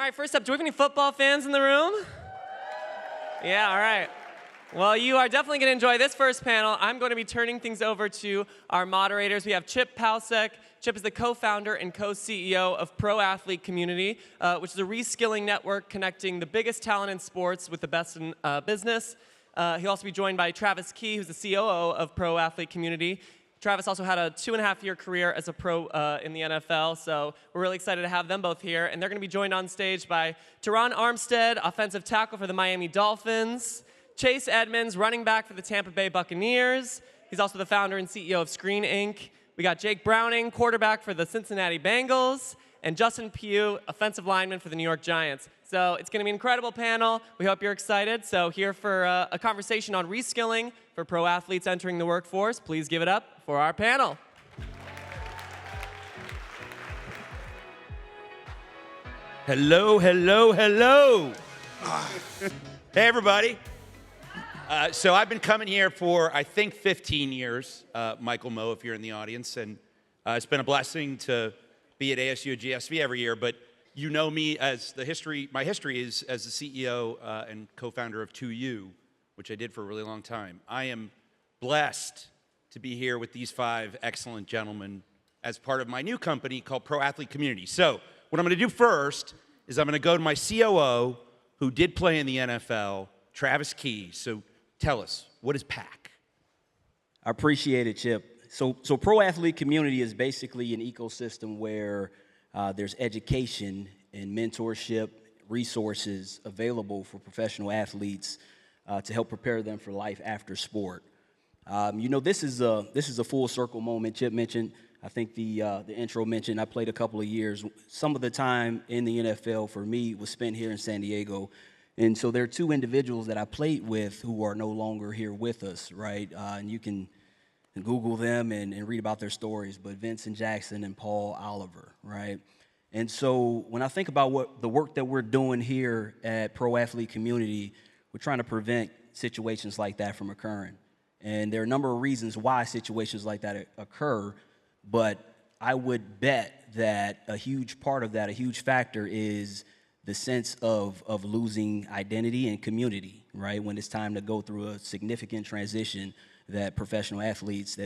right, first up, do we have any football fans in the room? Yeah, all right. Well, you are definitely going to enjoy this first panel. I'm going to be turning things over to our moderators. We have Chip Paucek. Chip is the co-founder and co-CEO of Pro Athlete Community, which is a reskilling network connecting the biggest talent in sports with the best in business. He'll also be joined by Travis Key, who's the COO of Pro Athlete Community. Travis also had a 2.5-year career as a pro in the NFL, so we're really excited to have them both here. And they're going to be joined on stage by Terron Armstead, offensive tackle for the Miami Dolphins, Chase Edmonds, running back for the Tampa Bay Buccaneers. He's also the founder and CEO of SceenInc. We got Jake Browning, quarterback for the Cincinnati Bengals, and Justin Pugh, offensive lineman for the New York Giants. So it's going to be an incredible panel. We hope you're excited. So here for a conversation on reskilling for pro athletes entering the workforce. Please give it up for our panel. Hello, hello, hello. Hey, everybody. So I've been coming here for, I think, 15 years, Michael Moe, if you're in the audience. And it's been a blessing to be at ASU+GSV every year. But you know me as my history is as the CEO and co-founder of 2U, which I did for a really long time. I am blessed to be here with these 5 excellent gentlemen as part of my new company called Pro Athlete Community. So what I'm going to do first is I'm going to go to my COO, who did play in the NFL, Travis Key. So tell us, what is PAC? I appreciate it, Chip. So Pro Athlete Community is basically an ecosystem where there's education and mentorship, resources available for professional athletes to help prepare them for life after sport. You know, this is a full circle moment. Chip mentioned, I think the intro mentioned, I played a couple of years. Some of the time in the NFL for me was spent here in San Diego. And so there are 2 individuals that I played with who are no longer here with us, right? And you can Google them and read about their stories, but Vincent Jackson and Paul Oliver, right? And so when I think about the work that we're doing here at Pro Athlete Community, we're trying to prevent situations like that from occurring. And there are a number of reasons why situations like that occur, but I would bet that a huge part of that, a huge factor, is the sense of losing identity and community, right? When it's time to go through a significant transition that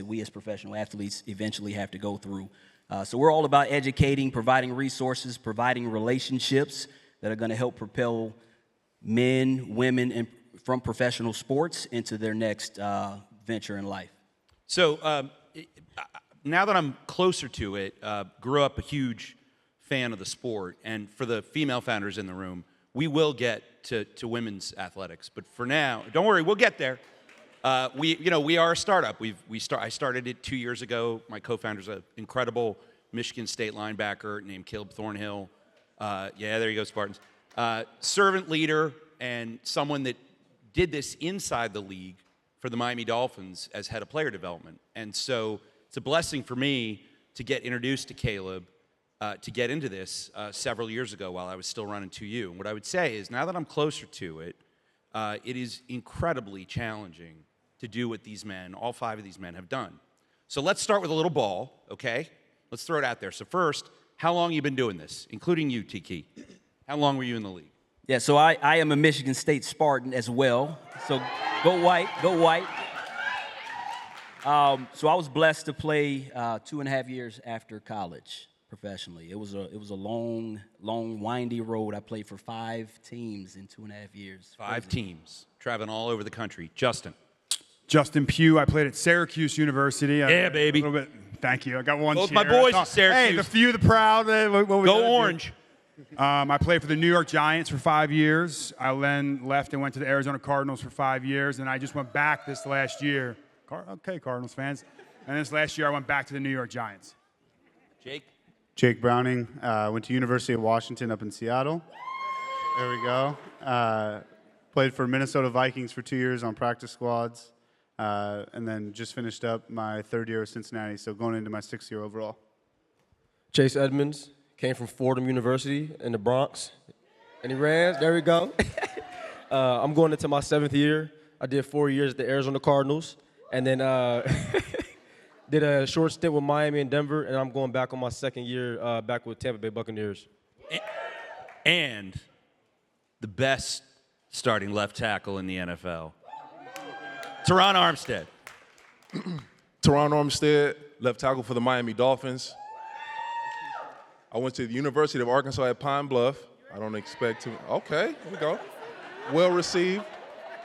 we as professional athletes eventually have to go through. So we're all about educating, providing resources, providing relationships that are going to help propel men, women from professional sports into their next venture in life. So now that I'm closer to it, grew up a huge fan of the sport, and for the female founders in the room, we will get to women's athletics. But for now, don't worry, we'll get there. We are a startup. I started it 2 years ago. My co-founder's an incredible Michigan State linebacker named Caleb Thornhill. Yeah, there you go, Spartans. Servant leader and someone that did this inside the league for the Miami Dolphins as head of player development. And so it's a blessing for me to get introduced to Caleb, to get into this several years ago while I was still running 2U. And what I would say is, now that I'm closer to it, it is incredibly challenging to do what these men, all 5 of these men, have done. So let's start with a little ball, okay? Let's throw it out there. So first, how long have you been doing this, including you, Tiki? How long were you in the league? Yeah, so I am a Michigan State Spartan as well. So go white, go white. So I was blessed to play 2.5 years after college professionally. It was a long, windy road. I played for 5 teams in 2.5 years. 5 teams, traveling all over the country. Justin Pugh. I played at Syracuse University. Yeah, baby. A little bit. Thank you. I got one. Both my boys at Syracuse. Hey, the few, the proud. Go Orange. I played for the New York Giants for 5 years. I then left and went to the Arizona Cardinals for 5 years, and I just went back this last year. Okay, Cardinals fans. And this last year, I went back to the New York Giants. Jake Browning. Went to University of Washington up in Seattle. There we go. Played for Minnesota Vikings for 2 years on practice squads. And then just finished up my 3rd year at Cincinnati, so going into my 6th year overall. Chase Edmonds, came from Fordham University in the Bronx. Any Rams? There we go. I'm going into my 7th year. I did 4 years at the Arizona Cardinals, and then did a short stint with Miami and Denver, and I'm going back on my 2nd year back with Tampa Bay Buccaneers. and the best starting left tackle in the NFL, Terron Armstead. Terron Armstead, left tackle for the Miami Dolphins. I went to the University of Arkansas at Pine Bluff. I don't expect to. Okay, here we go. Well received.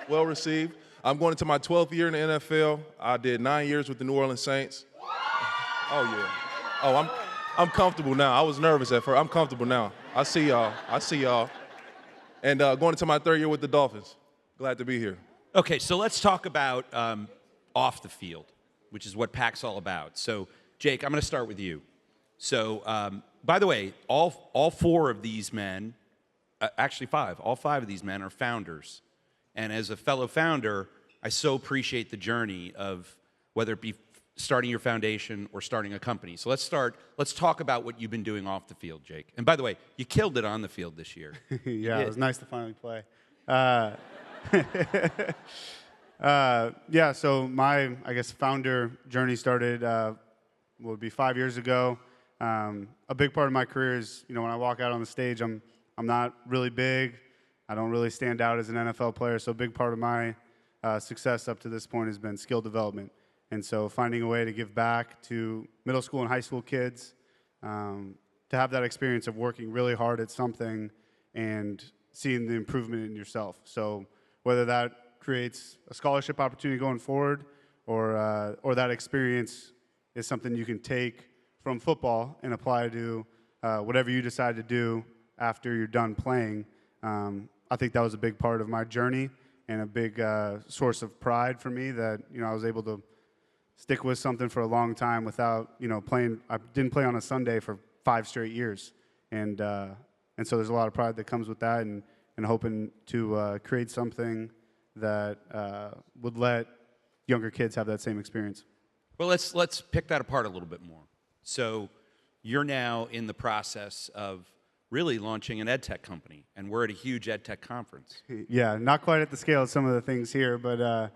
Well received. I'm going into my 12th year in the NFL. I did 9 years with the New Orleans Saints. Oh yeah. Oh, I'm comfortable now. I was nervous at first. I'm comfortable now. I see y'all. I see y'all. And going into my 3rd year with the Dolphins. Glad to be here. Okay, so let's talk about off the field, which is what PAC's all about. So, Jake, I'm going to start with you. So, by the way, all 4 of these men, actually 5, all 5 of these men are founders. And as a fellow founder, I so appreciate the journey of whether it be starting your foundation or starting a company. So let's talk about what you've been doing off the field, Jake. And by the way, you killed it on the field this year. Yeah, it was nice to finally play. Yeah, so my, I guess, founder journey started, would be 5 years ago. A big part of my career is, when I walk out on the stage, I'm not really big. I don't really stand out as an NFL player, so a big part of my success up to this point has been skill development. And so finding a way to give back to middle school and high school kids, to have that experience of working really hard at something and seeing the improvement in yourself. So whether that creates a scholarship opportunity going forward or that experience is something you can take from football and apply to whatever you decide to do after you're done playing. I think that was a big part of my journey and a big source of pride for me that, I was able to stick with something for a long time without, playing. I didn't play on a Sunday for 5 straight years. And so there's a lot of pride that comes with that and hoping to create something that would let younger kids have that same experience. Well, let's pick that apart a little bit more. So you're now in the process of really launching an ed tech company, and we're at a huge ed tech conference. Yeah, not quite at the scale of some of the things here, but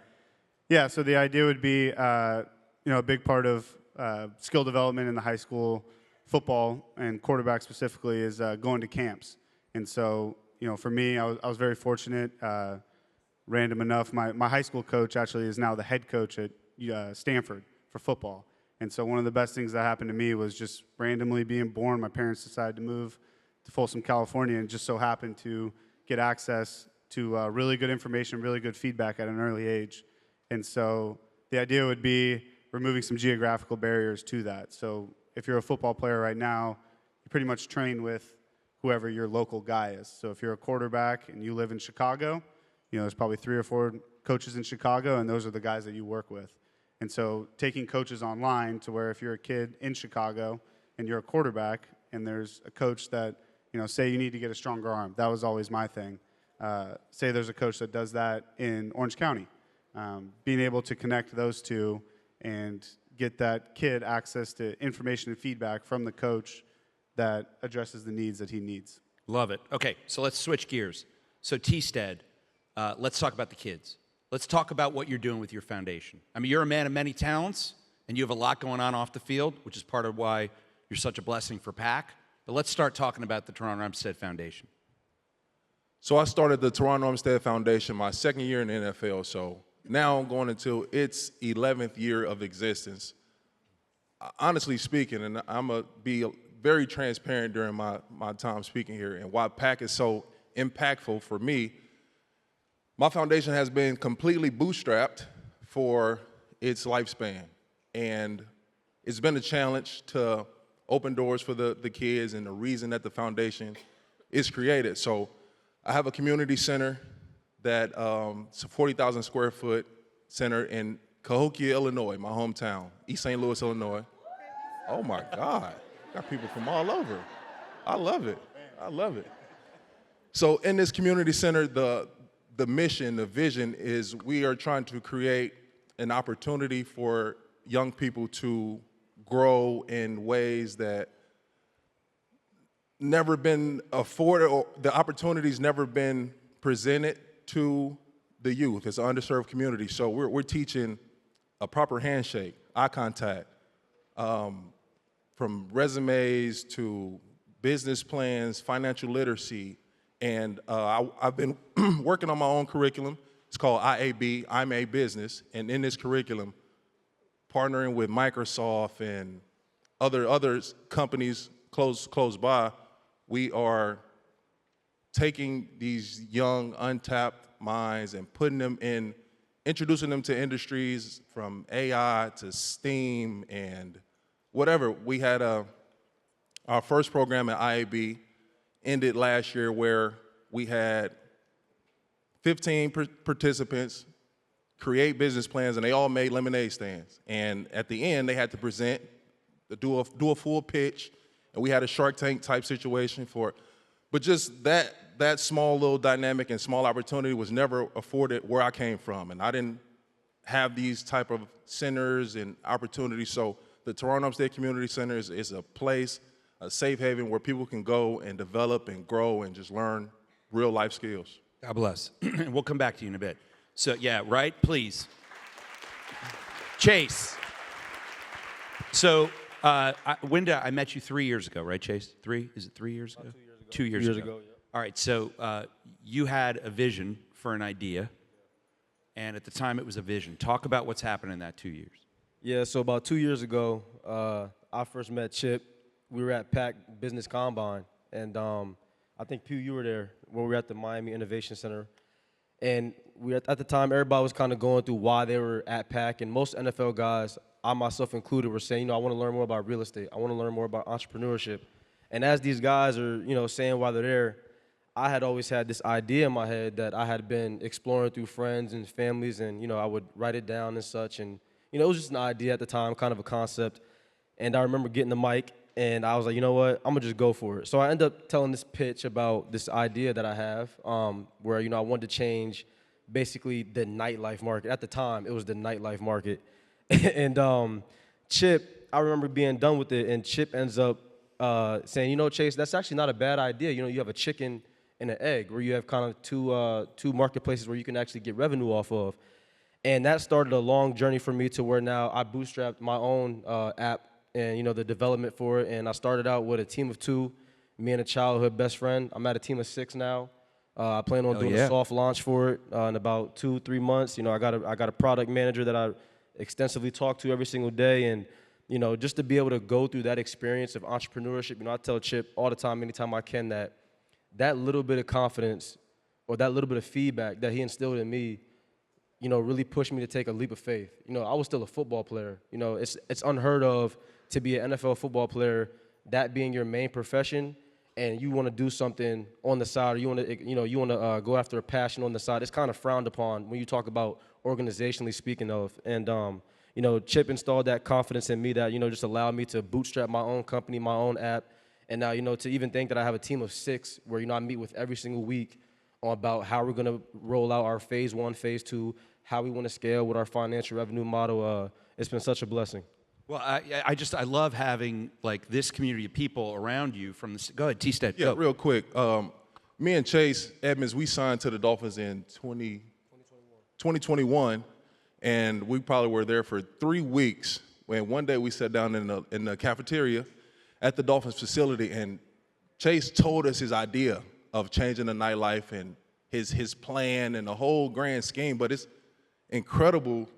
yeah, so the idea would be, a big part of skill development in the high school football and quarterback specifically is going to camps. And so, for me, I was very fortunate. Random enough, my high school coach actually is now the head coach at Stanford for football. And so one of the best things that happened to me was just randomly being born. My parents decided to move to Folsom, California, and just so happened to get access to really good information, really good feedback at an early age. And so the idea would be removing some geographical barriers to that. So if you're a football player right now, you pretty much train with whoever your local guy is. So if you're a quarterback and you live in Chicago, there's probably 3 or 4 coaches in Chicago, and those are the guys that you work with. And so taking coaches online to where if you're a kid in Chicago and you're a quarterback and there's a coach that, say you need to get a stronger arm. That was always my thing. Say there's a coach that does that in Orange County. Being able to connect those two and get that kid access to information and feedback from the coach that addresses the needs that he needs. Love it. Okay, so let's switch gears. So T-Stead, let's talk about the kids. Let's talk about what you're doing with your foundation. I mean, you're a man of many talents, and you have a lot going on off the field, which is part of why you're such a blessing for PAC. But let's start talking about the Terron Armstead Foundation. So I started the Terron Armstead Foundation my 2nd year in the NFL, so now I'm going into its 11th year of existence. Honestly speaking, and I'm going to be very transparent during my time speaking here, and why PAC is so impactful for me, my foundation has been completely bootstrapped for its lifespan. And it's been a challenge to open doors for the kids and the reason that the foundation is created. So I have a community center that it's a 40,000 square foot center in Cahokia, Illinois, my hometown, East St. Louis, Illinois. Oh my God, got people from all over. I love it, I love it. So in this community center, the mission, the vision is we are trying to create an opportunity for young people to grow in ways that never been afforded, or the opportunities never been presented to the youth. It's an underserved community. So we're teaching a proper handshake, eye contact, from resumes to business plans, financial literacy, And I've been working on my own curriculum. It's called IAB, I'm a Business. And in this curriculum, partnering with Microsoft and other companies close by, we are taking these young, untapped minds and putting them in, introducing them to industries from AI to STEAM and whatever. We had our first program at IAB ended last year where we had 15 participants create business plans, and they all made lemonade stands. And at the end, they had to present, do a full pitch, and we had a Shark Tank type situation for it. But just that small little dynamic and small opportunity was never afforded where I came from, and I didn't have these type of centers and opportunities. So the Terron Armstead Community Center is a place, a safe haven where people can go and develop and grow and just learn real life skills. God bless. We'll come back to you in a bit. So, yeah, right? Please. Chase. So, Winda, I met you 3 years ago, right, Chase? Is it 3 years ago? 2 years ago. 2 years ago. Yeah. All right, so you had a vision for an idea, and at the time it was a vision. Talk about what's happened in that 2 years. Yeah, so about 2 years ago, I first met Chip. We were at PAC Business Combine, and I think, Pugh, you were there when we were at the Miami Innovation Center. And at the time, everybody was kind of going through why they were at PAC, and most NFL guys, I myself included, were saying, I want to learn more about real estate. I want to learn more about entrepreneurship. And as these guys are, saying why they're there, I had always had this idea in my head that I had been exploring through friends and families, and, I would write it down and such. And, it was just an idea at the time, kind of a concept. And I remember getting the mic, and I was like, you know what, I'm going to just go for it. So I ended up telling this pitch about this idea that I have where, I wanted to change basically the nightlife market. At the time, it was the nightlife market. And Chip, I remember being done with it, and Chip ends up saying, Chase, that's actually not a bad idea. You have a chicken and an egg where you have kind of two marketplaces where you can actually get revenue off of. And that started a long journey for me to where now I bootstrapped my own app and, the development for it. And I started out with a team of 2, me and a childhood best friend. I'm at a team of 6 now. I plan on doing a soft launch for it in about 2-3 months. I got a product manager that I extensively talk to every single day. And, just to be able to go through that experience of entrepreneurship, I tell Chip all the time, anytime I can, that little bit of confidence or that little bit of feedback that he instilled in me, really pushed me to take a leap of faith. I was still a football player. It's unheard of to be an NFL football player, that being your main profession, and you want to do something on the side, or you want to, go after a passion on the side. It's kind of frowned upon when you talk about organizationally speaking of. And Chip installed that confidence in me that just allowed me to bootstrap my own company, my own app, and now to even think that I have a team of 6 where I meet with every single week about how we're going to roll out our phase 1, phase 2, how we want to scale with our financial revenue model. It's been such a blessing. Well, I love having this community of people around you from the. Go ahead, T-Stead. Yeah, real quick. Me and Chase Edmonds, we signed to the Dolphins in 2021, and we probably were there for 3 weeks. When one day we sat down in the cafeteria at the Dolphins facility, and Chase told us his idea of changing the nightlife and his plan and the whole grand scheme. But it's incredible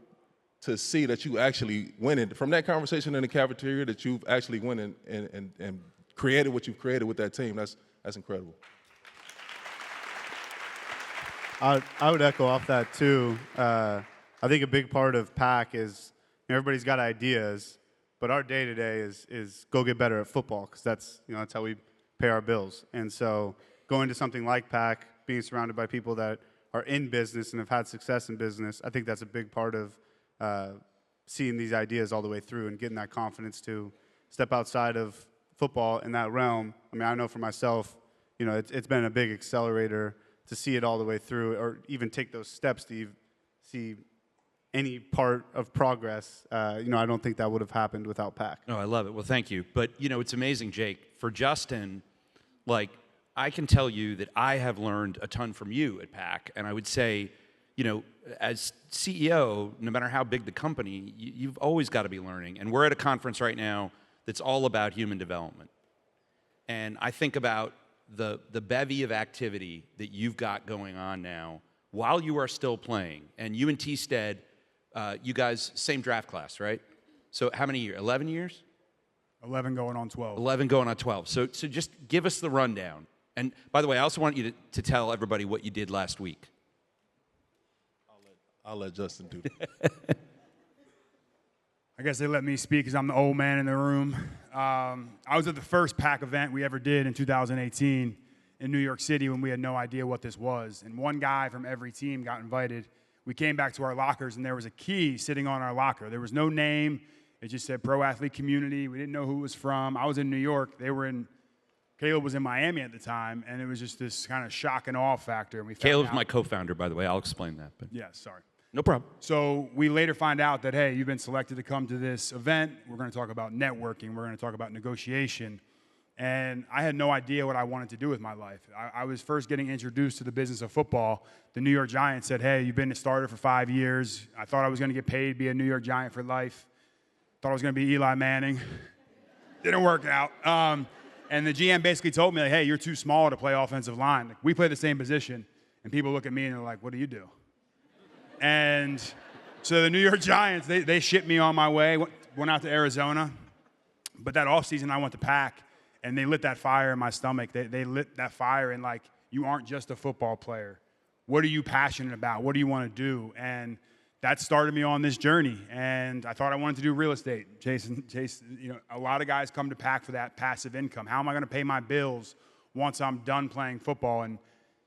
to see that you actually went in from that conversation in the cafeteria, that you've actually went in and created what you've created with that team. That's incredible. I would echo off that too. I think a big part of PAC is everybody's got ideas, but our day to day is go get better at football, because that's how we pay our bills. And so going to something like PAC, being surrounded by people that are in business and have had success in business, I think that's a big part of seeing these ideas all the way through and getting that confidence to step outside of football in that realm. I mean, I know for myself, it's been a big accelerator to see it all the way through, or even take those steps to see any part of progress. I don't think that would have happened without PAC. No, I love it. Well, thank you. But, it's amazing, Jake. For Justin, I can tell you that I have learned a ton from you at PAC, and I would say, as CEO, no matter how big the company, you've always got to be learning. And we're at a conference right now that's all about human development. And I think about the bevy of activity that you've got going on now while you are still playing. And you and T-Stead, you guys, same draft class, right? So how many years? 11 years? 11 going on 12. 11 going on 12. So just give us the rundown. And by the way, I also want you to tell everybody what you did last week. I'll let Justin do that. I guess they let me speak because I'm the old man in the room. I was at the first PAC event we ever did in 2018 in New York City when we had no idea what this was. And one guy from every team got invited. We came back to our lockers, and there was a key sitting on our locker. There was no name. It just said Pro Athlete Community. We didn't know who it was from. I was in New York. Caleb was in Miami at the time, and it was just this kind of shock and awe factor. And Caleb's my co-founder, by the way. I'll explain that. But yeah, sorry. No problem. So we later find out that, hey, you've been selected to come to this event. We're going to talk about networking. We're going to talk about negotiation. And I had no idea what I wanted to do with my life. I was first getting introduced to the business of football. The New York Giants said, hey, you've been a starter for 5 years. I thought I was going to get paid, be a New York Giant for life. Thought I was going to be Eli Manning. Didn't work out. And the GM basically told me, like, hey, you're too small to play offensive line. Like, we play the same position. And people look at me and they're like, what do you do? And so the New York Giants, they shipped me on my way, went out to Arizona. But that offseason, I went to PAC, and they lit that fire in my stomach. They lit that fire in, like, you aren't just a football player. What are you passionate about? What do you want to do? And that started me on this journey. And I thought I wanted to do real estate. Jason, you know, a lot of guys come to PAC for that passive income. How am I going to pay my bills once I'm done playing football? And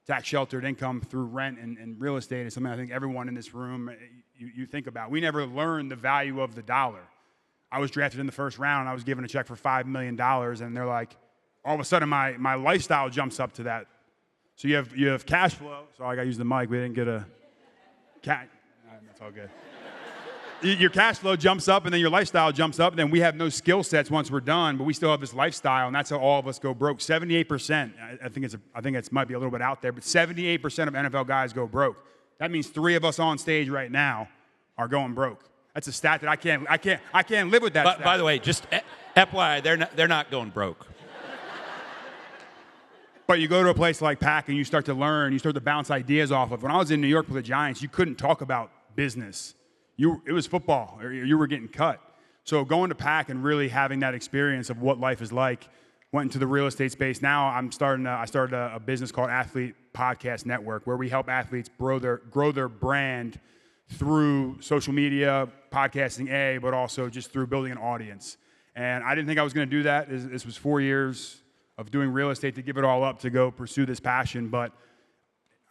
tax-sheltered income through rent and real estate is something I think everyone in this room, you think about. We never learned the value of the dollar. I was drafted in the first round, and I was given a check for $5 million, and they're like, all of a sudden my lifestyle jumps up to that. So you have cash flow. Sorry, I got to use the mic. We didn't get a cat. That's all good. Your cash flow jumps up, and then your lifestyle jumps up. And then we have no skill sets once we're done, but we still have this lifestyle, and that's how all of us go broke. 78%. I think it might be a little bit out there, but 78% of NFL guys go broke. That means 3 of us on stage right now are going broke. That's a stat that I can't live with that. Stat. By the way, just FYI, they're not going broke. But you go to a place like PAC and you start to learn, you start to bounce ideas off of. When I was in New York with the Giants, you couldn't talk about business. It was football, or you were getting cut. So going to PAC and really having that experience of what life is like, went into the real estate space. Now I started a business called Athlete Podcast Network, where we help athletes grow their brand through social media, podcasting, but also just through building an audience. And I didn't think I was going to do that. This was 4 years of doing real estate to give it all up to go pursue this passion. But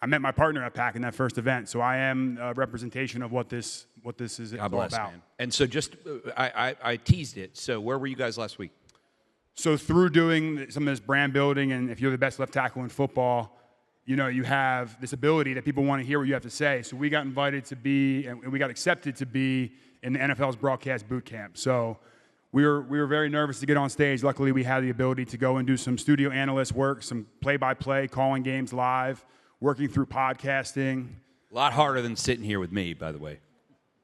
I met my partner at PAC in that first event, so I am a representation of what this is all about. Man. And so just, I teased it. So where were you guys last week? So through doing some of this brand building, and if you're the best left tackle in football, you know, you have this ability that people want to hear what you have to say. So we got invited to be, and we got accepted to be in the NFL's broadcast boot camp. So we were very nervous to get on stage. Luckily, we had the ability to go and do some studio analyst work, some play-by-play, calling games live, working through podcasting. A lot harder than sitting here with me, by the way.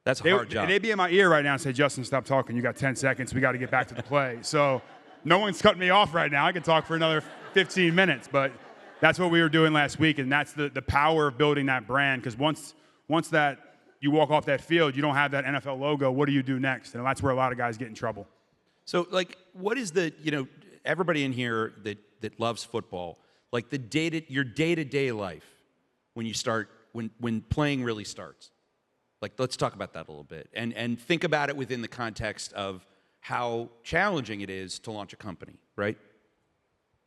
That's a hard job. They'd be in my ear right now and say, Justin, stop talking. You got 10 seconds. We got to get back to the play. So no one's cutting me off right now. I can talk for another 15 minutes. But that's what we were doing last week, and that's the power of building that brand. Because once that you walk off that field, you don't have that NFL logo. What do you do next? And that's where a lot of guys get in trouble. So, like, what is everybody in here that loves football, like your day-to-day life when you start, when playing really starts? Like, let's talk about that a little bit. And think about it within the context of how challenging it is to launch a company, right?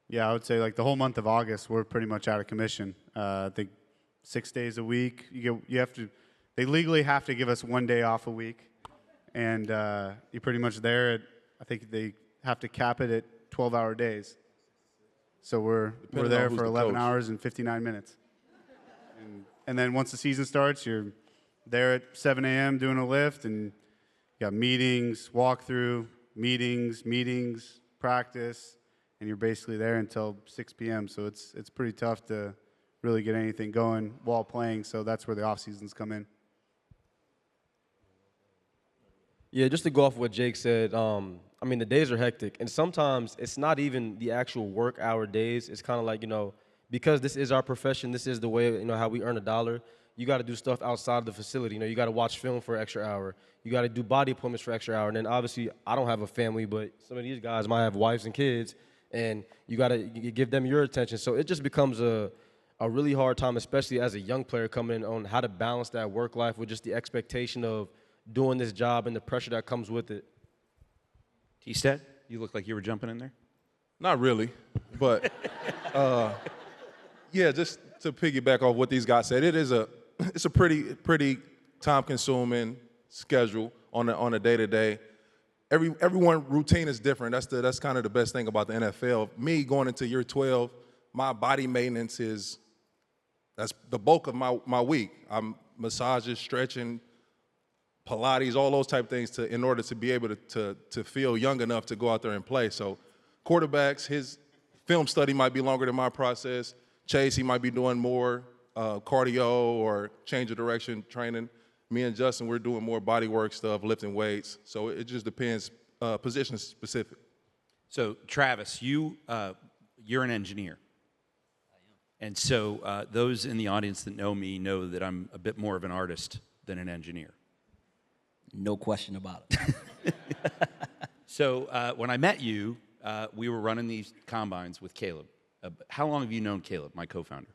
Yeah, I would say like the whole month of August, we're pretty much out of commission. I think 6 days a week. They legally have to give us 1 day off a week. And you're pretty much there I think they have to cap it at 12-hour days. So we're there for 11 hours and 59 minutes. And then once the season starts, you're there at 7 a.m. doing a lift, and you got meetings, walkthrough, meetings, practice, and you're basically there until 6 p.m. So it's pretty tough to really get anything going while playing. So that's where the off seasons come in. Yeah, just to go off what Jake said, I mean, the days are hectic. And sometimes it's not even the actual work hour days. It's kind of like, because this is our profession, this is the way, how we earn a dollar, you got to do stuff outside of the facility. You got to watch film for an extra hour. You got to do body appointments for an extra hour. And then obviously, I don't have a family, but some of these guys might have wives and kids, and you got to give them your attention. So it just becomes a really hard time, especially as a young player coming in, on how to balance that work life with just the expectation of doing this job and the pressure that comes with it. T-Stat, you look like you were jumping in there. Not really, but yeah, just to piggyback off what these guys said, it's a pretty time-consuming schedule on a day-to-day. Everyone routine is different. That's kind of the best thing about the NFL. Me going into year 12, my body maintenance that's the bulk of my week. I'm massages, stretching, Pilates, all those type of things in order to be able to feel young enough to go out there and play. So quarterbacks, his film study might be longer than my process. Chase, he might be doing more cardio or change of direction training. Me and Justin, we're doing more body work stuff, lifting weights. So it just depends, position specific. So Travis, you're an engineer. And so those in the audience that know me know that I'm a bit more of an artist than an engineer. No question about it. So when I met you, we were running these combines with Caleb. How long have you known Caleb, my co-founder?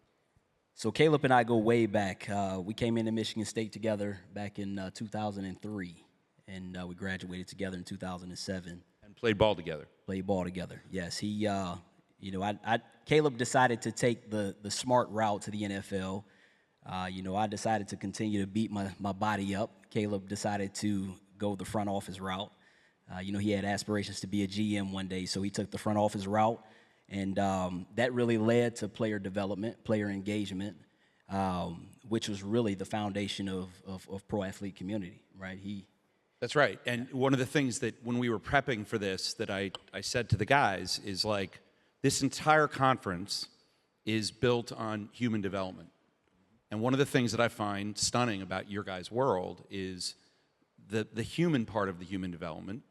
So Caleb and I go way back. We came into Michigan State together back in 2003, and we graduated together in 2007. And played ball together. Played ball together, yes. He, Caleb decided to take the smart route to the NFL. I decided to continue to beat my body up. Caleb decided to go the front office route. He had aspirations to be a GM one day, so he took the front office route. And that really led to player development, player engagement, which was really the foundation of pro athlete community, right? That's right. And one of the things that when we were prepping for this that I said to the guys is like, this entire conference is built on human development. And one of the things that I find stunning about your guys' world is the human part of the human development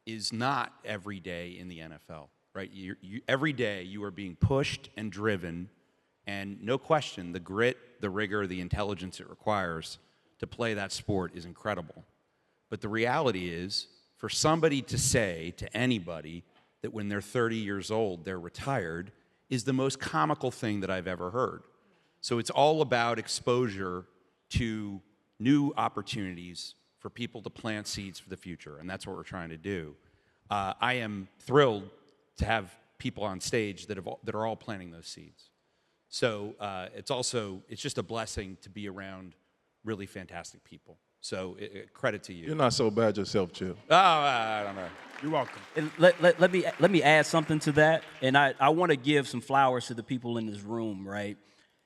is not every day in the NFL. Right? Every day you are being pushed and driven, and no question, the grit, the rigor, the intelligence it requires to play that sport is incredible. But the reality is, for somebody to say to anybody that when they're 30 years old, they're retired, is the most comical thing that I've ever heard. So it's all about exposure to new opportunities for people to plant seeds for the future, and that's what we're trying to do. I am thrilled to have people on stage that are all planting those seeds. So it's just a blessing to be around really fantastic people. So credit to you. You're not so bad yourself, Chip. Oh, I don't know. You're welcome. And let me add something to that, and I want to give some flowers to the people in this room, right?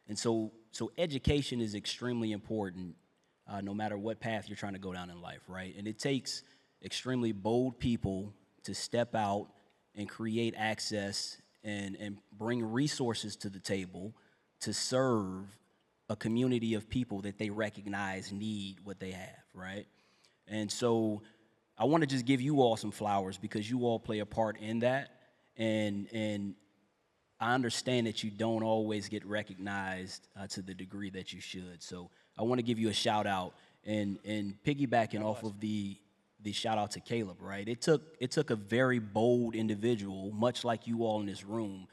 And so education is extremely important, no matter what path you're trying to go down in life, right? And it takes extremely bold people to step out and create access and bring resources to the table to serve a community of people that they recognize need what they have, right? And so I want to just give you all some flowers because you all play a part in that, and I understand that you don't always get recognized to the degree that you should. So I want to give you a shout out and piggybacking off of the shout out to Caleb, right? It took a very bold individual, much like you all in this room,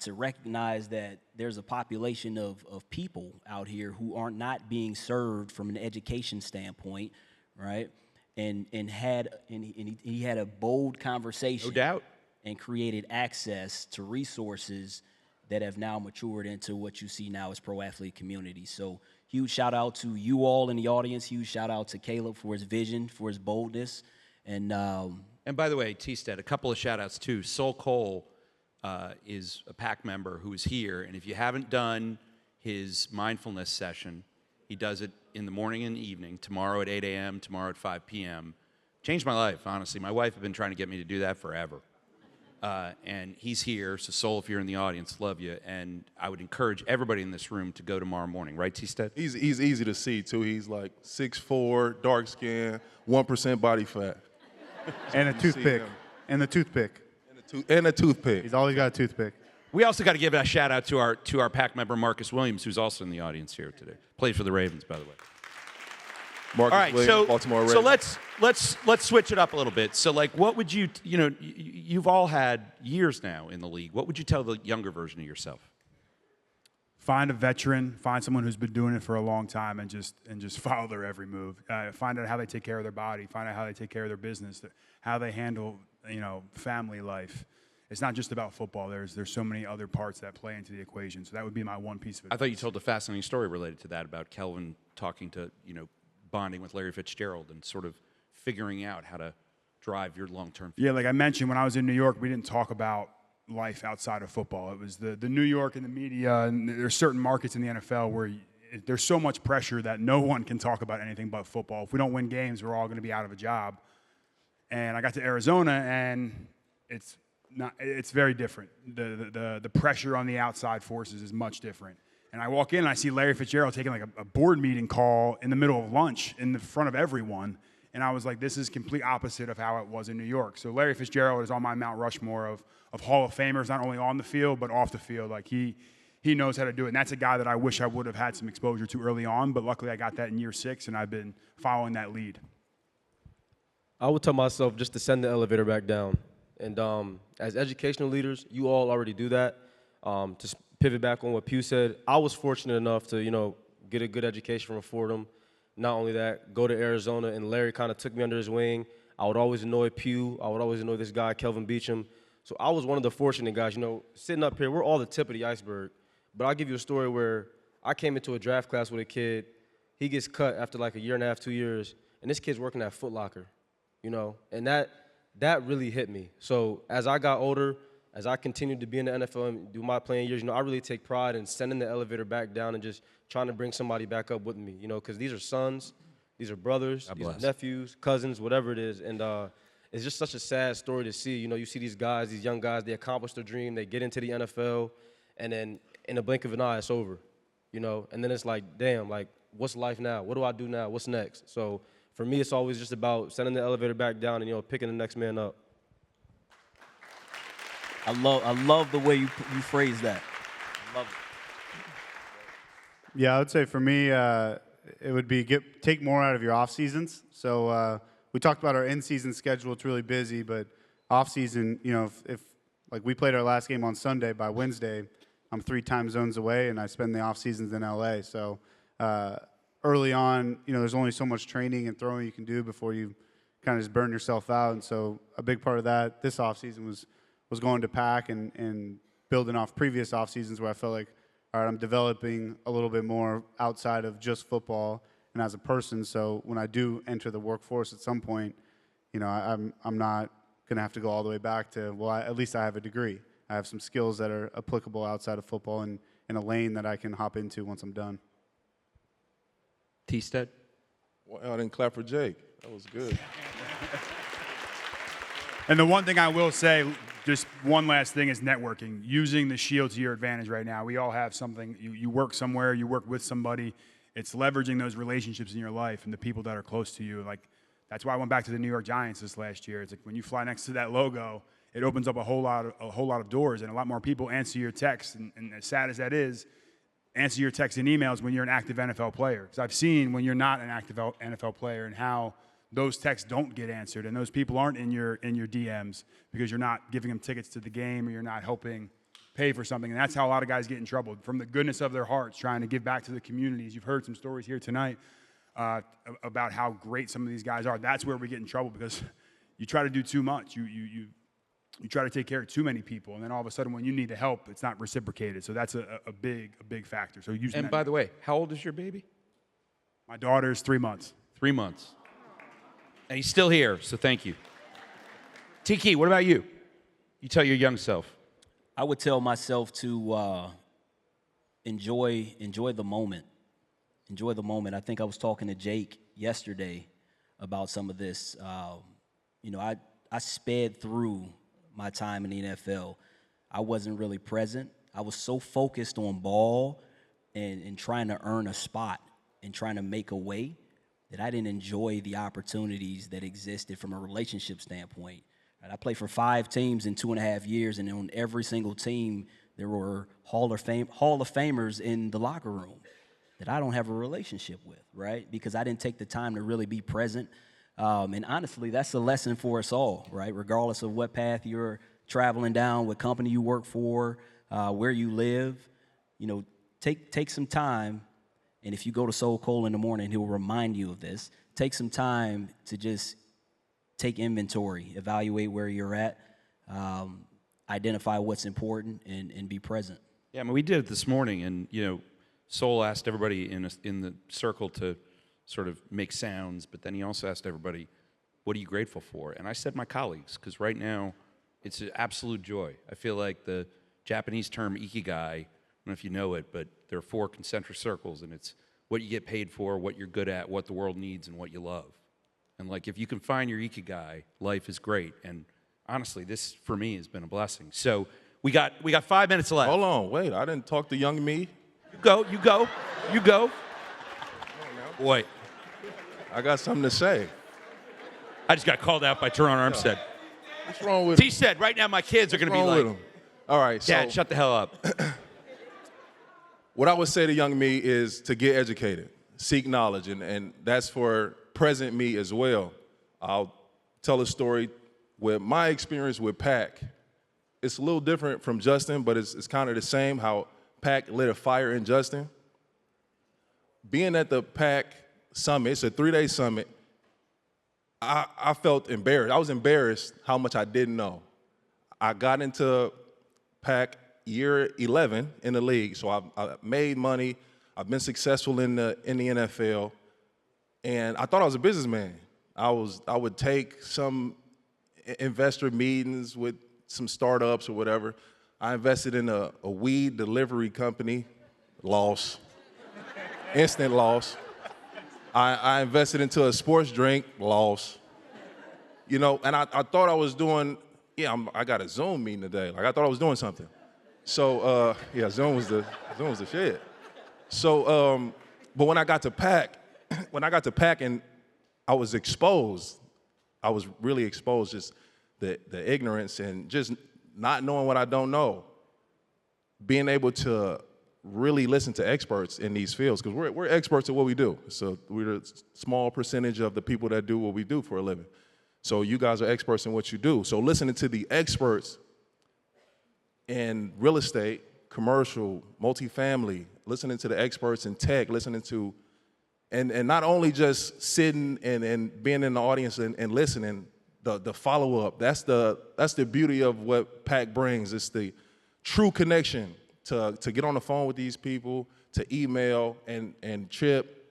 to recognize that there's a population of people out here who are not being served from an education standpoint, right? And he had a bold conversation, no doubt, and created access to resources that have now matured into what you see now as pro athlete community. So huge shout out to you all in the audience. Huge shout out to Caleb for his vision, for his boldness. And by the way, T-Stat, a couple of shout outs too. Sol Cole is a PAC member who is here. And if you haven't done his mindfulness session, he does it in the morning and evening, tomorrow at 8 a.m., tomorrow at 5 p.m. Changed my life, honestly. My wife had been trying to get me to do that forever. And he's here, so Sol, if you're in the audience, love you. And I would encourage everybody in this room to go tomorrow morning, right, T-Stat? He's easy to see, too. He's like 6'4", dark skin, 1% body fat. And a toothpick. And the toothpick. And a toothpick. He's always got a toothpick. We also got to give a shout out to our PAC member Marcus Williams, who's also in the audience here today. Plays for the Ravens, by the way. Marcus All right, Williams, Baltimore so Ravens. let's switch it up a little bit. So like, what would you've all had years now in the league. What would you tell the younger version of yourself? Find a veteran, find someone who's been doing it for a long time, and just follow their every move. Find out how they take care of their body. Find out how they take care of their business. How they handle family life. It's not just about football. There's so many other parts that play into the equation. So that would be my one piece of advice. I thought you told a fascinating story related to that about Kelvin talking to bonding with Larry Fitzgerald and sort of figuring out how to drive your long-term future. Yeah, like I mentioned, when I was in New York, we didn't talk about life outside of football. It was the New York and the media, and there's certain markets in the NFL where there's so much pressure that no one can talk about anything but football. If we don't win games, we're all going to be out of a job. And I got to Arizona, and it's very different. The pressure on the outside forces is much different. And I walk in and I see Larry Fitzgerald taking like a board meeting call in the middle of lunch in the front of everyone. And I was like, this is complete opposite of how it was in New York. So Larry Fitzgerald is on my Mount Rushmore of Hall of Famers, not only on the field, but off the field. Like he knows how to do it. And that's a guy that I wish I would have had some exposure to early on, but luckily I got that in year 6, and I've been following that lead. I would tell myself just to send the elevator back down. And as educational leaders, you all already do that. To pivot back on what Pugh said, I was fortunate enough to, get a good education from Fordham. Not only that, go to Arizona, and Larry kind of took me under his wing. I would always annoy Pugh. I would always annoy this guy, Kelvin Beacham. So I was one of the fortunate guys. Sitting up here, we're all the tip of the iceberg. But I'll give you a story where I came into a draft class with a kid. He gets cut after like a year and a half, 2 years, and this kid's working at Foot Locker, and that really hit me. So as I got older, as I continued to be in the NFL and do my playing years, I really take pride in sending the elevator back down and just trying to bring somebody back up with me, because these are sons, these are brothers, these are nephews, cousins, whatever it is. And it's just such a sad story to see. You see these guys, these young guys, they accomplish their dream, they get into the NFL, and then in a blink of an eye, it's over, And then it's like, damn, like, what's life now? What do I do now? What's next? So for me, it's always just about sending the elevator back down and, picking the next man up. I love the way you phrase that. I love it. Yeah, I would say for me, it would be take more out of your off seasons. So we talked about our in-season schedule. It's really busy, but off season, if like we played our last game on Sunday, by Wednesday, I'm 3 time zones away, and I spend the off seasons in LA. So early on, there's only so much training and throwing you can do before you kind of just burn yourself out. And so a big part of that this off season was going to PAC and building off previous off seasons where I felt like, all right, I'm developing a little bit more outside of just football and as a person. So when I do enter the workforce at some point, I'm not going to have to go all the way back to, at least I have a degree. I have some skills that are applicable outside of football and in a lane that I can hop into once I'm done. T-Stead? Well, I didn't clap for Jake. That was good. And the one thing I will say, just one last thing, is networking. Using the shield to your advantage right now. We all have something. You work somewhere, you work with somebody. It's leveraging those relationships in your life and the people that are close to you. Like, that's why I went back to the New York Giants this last year. It's like when you fly next to that logo, it opens up a whole lot of doors, and a lot more people answer your texts. And as sad as that is, answer your texts and emails when you're an active NFL player. Because I've seen when you're not an active NFL player and how those texts don't get answered, and those people aren't in your DMs because you're not giving them tickets to the game or you're not helping pay for something. And that's how a lot of guys get in trouble, from the goodness of their hearts, trying to give back to the communities. You've heard some stories here tonight about how great some of these guys are. That's where we get in trouble, because you try to do too much. You try to take care of too many people, and then all of a sudden when you need the help, it's not reciprocated. So that's a big factor. So And by the way, how old is your baby? My daughter's 3 months. 3 months. And he's still here, so thank you. Tiki, what about you? You tell your young self. I would tell myself to enjoy the moment. Enjoy the moment. I think I was talking to Jake yesterday about some of this. I sped through my time in the NFL. I wasn't really present. I was so focused on ball and trying to earn a spot and trying to make a way that I didn't enjoy the opportunities that existed from a relationship standpoint. Right? I played for 5 teams in 2.5 years, and on every single team, there were Hall of Famers in the locker room that I don't have a relationship with, right? Because I didn't take the time to really be present. And honestly, that's a lesson for us all, right? Regardless of what path you're traveling down, what company you work for, where you live, you know, take some time. And if you go to Soul Cole in the morning, he'll remind you of this. Take some time to just take inventory, evaluate where you're at, identify what's important, and be present. Yeah, I mean, we did it this morning, and you know, Soul asked everybody in the circle to sort of make sounds, but then he also asked everybody, "What are you grateful for?" And I said my colleagues, because right now, it's an absolute joy. I feel like the Japanese term ikigai, I don't know if you know it, but there are 4 concentric circles, and it's what you get paid for, what you're good at, what the world needs, and what you love. And like, if you can find your ikigai, life is great. And honestly, this for me has been a blessing. So we got 5 minutes left. Hold on, wait, I didn't talk to young me. You go. Boy, I got something to say. I just got called out by Terron Armstead. What's wrong with He said, right now my kids are going to be wrong like, with him? All right, Dad, so shut the hell up. what I would say to young me is to get educated, seek knowledge, and that's for present me as well. I'll tell a story with my experience with Pac. It's a little different from Justin, but it's kind of the same, how Pac lit a fire in Justin. Being at the Pac Summit, it's a 3-day summit, I felt embarrassed. I was embarrassed how much I didn't know. I got into Pac year 11 in the league, so I made money. I've been successful in the NFL, and I thought I was a businessman. I would take some investor meetings with some startups or whatever. I invested in a weed delivery company, loss, instant loss. I invested into a sports drink, loss. You know, and I thought I was doing, I got a Zoom meeting today. Like, I thought I was doing something. So, Zoom was the shit. So, but when I got to Pac, and I was exposed, I was really exposed, just the ignorance and just not knowing what I don't know. Being able to really listen to experts in these fields, because we're experts at what we do. So we're a small percentage of the people that do what we do for a living. So you guys are experts in what you do. So listening to the experts in real estate, commercial, multifamily, listening to the experts in tech, listening to, and not only just sitting and being in the audience and listening, the follow-up, that's the beauty of what Pac brings. It's the true connection to get on the phone with these people, to email, and Chip,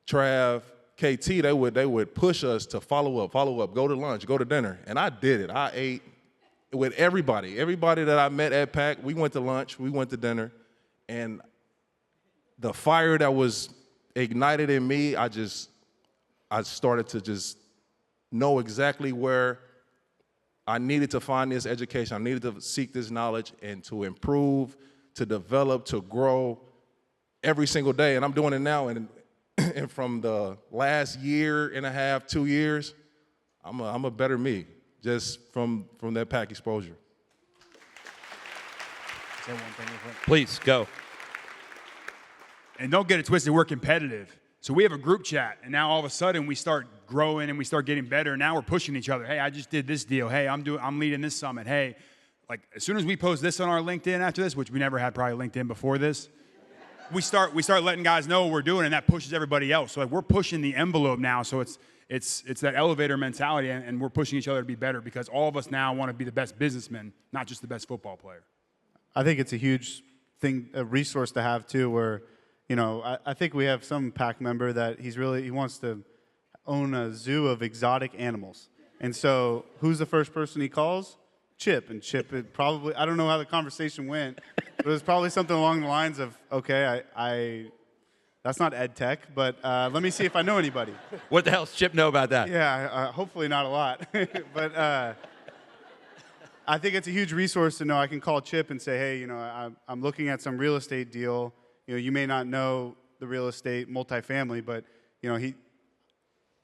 Trav, KT, they would push us to follow up, go to lunch, go to dinner. And I did it. I ate with everybody. Everybody that I met at Pac, we went to lunch, we went to dinner. And the fire that was ignited in me, I started to just know exactly where I needed to find this education. I needed to seek this knowledge and to improve, to develop, to grow every single day. And I'm doing it now. And from the last year and a half, 2 years, I'm a better me, just from that Pac exposure. Please, go. And don't get it twisted, we're competitive. So we have a group chat, and now all of a sudden we start growing and we start getting better. Now we're pushing each other. Hey, I just did this deal. Hey, I'm leading this summit. Hey, like as soon as we post this on our LinkedIn after this, which we never had probably LinkedIn before this, we start letting guys know what we're doing, and that pushes everybody else. So like we're pushing the envelope now. So it's that elevator mentality, and we're pushing each other to be better because all of us now want to be the best businessmen, not just the best football player. I think it's a huge thing, a resource to have too, where, you know, I think we have some PAC member that he wants to own a zoo of exotic animals. And so who's the first person he calls? Chip. And Chip, probably, I don't know how the conversation went, but it was probably something along the lines of, okay, that's not ed tech, but let me see if I know anybody. What the hell does Chip know about that? Yeah, hopefully not a lot. But I think it's a huge resource to know. I can call Chip and say, hey, you know, I'm looking at some real estate deal. You know, you may not know the real estate multifamily, but, you know,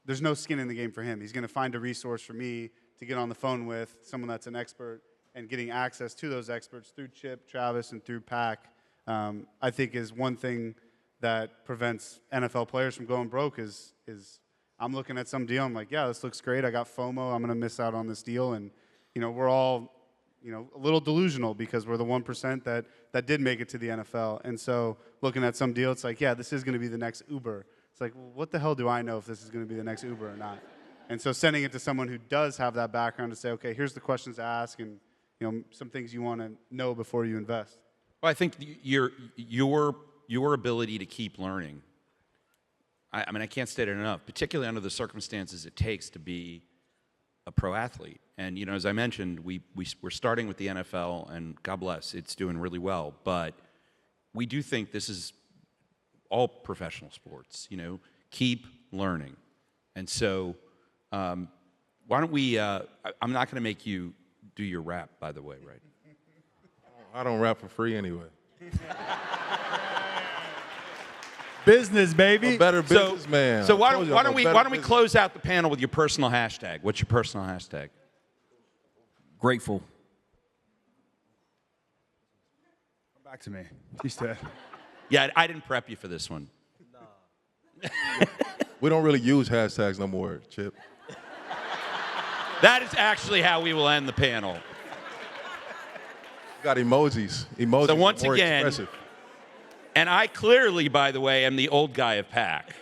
there's no skin in the game for him. He's going to find a resource for me to get on the phone with someone that's an expert and getting access to those experts through Chip, Travis, and through Pac, I think is one thing that prevents NFL players from going broke is I'm looking at some deal, I'm like, yeah, this looks great. I got FOMO. I'm going to miss out on this deal. And, we're all, a little delusional because we're the 1% that did make it to the NFL. And so looking at some deal, it's like, yeah, this is going to be the next Uber. It's like, well, what the hell do I know if this is going to be the next Uber or not? And so sending it to someone who does have that background to say, okay, here's the questions to ask and, some things you want to know before you invest. Well, I think your ability to keep learning, I mean, I can't state it enough, particularly under the circumstances it takes to be a pro athlete. And, as I mentioned, we're starting with the NFL, and God bless, it's doing really well. But we do think this is all professional sports, keep learning. And so why don't we, I'm not going to make you do your rap, by the way, right? I don't rap for free anyway. Business, baby. A better businessman. So why don't we close out the panel with your personal hashtag? What's your personal hashtag? Grateful. Come back to me. She's dead. Yeah, I didn't prep you for this one. We don't really use hashtags no more, Chip. That is actually how we will end the panel. Got emojis. Emojis So once are more again, expressive. And I clearly, by the way, am the old guy of Pac.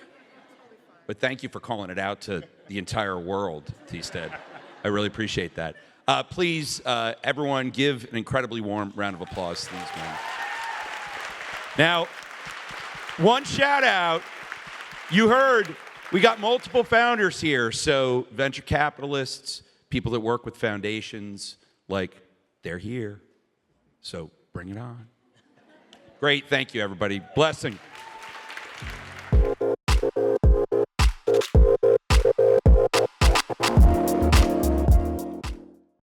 But thank you for calling it out to the entire world, T-Stead. I really appreciate that. Please, everyone, give an incredibly warm round of applause to these men. Now, one shout out. You heard we got multiple founders here. So venture capitalists, people that work with foundations, they're here. So bring it on. Great. Thank you, everybody. Blessing.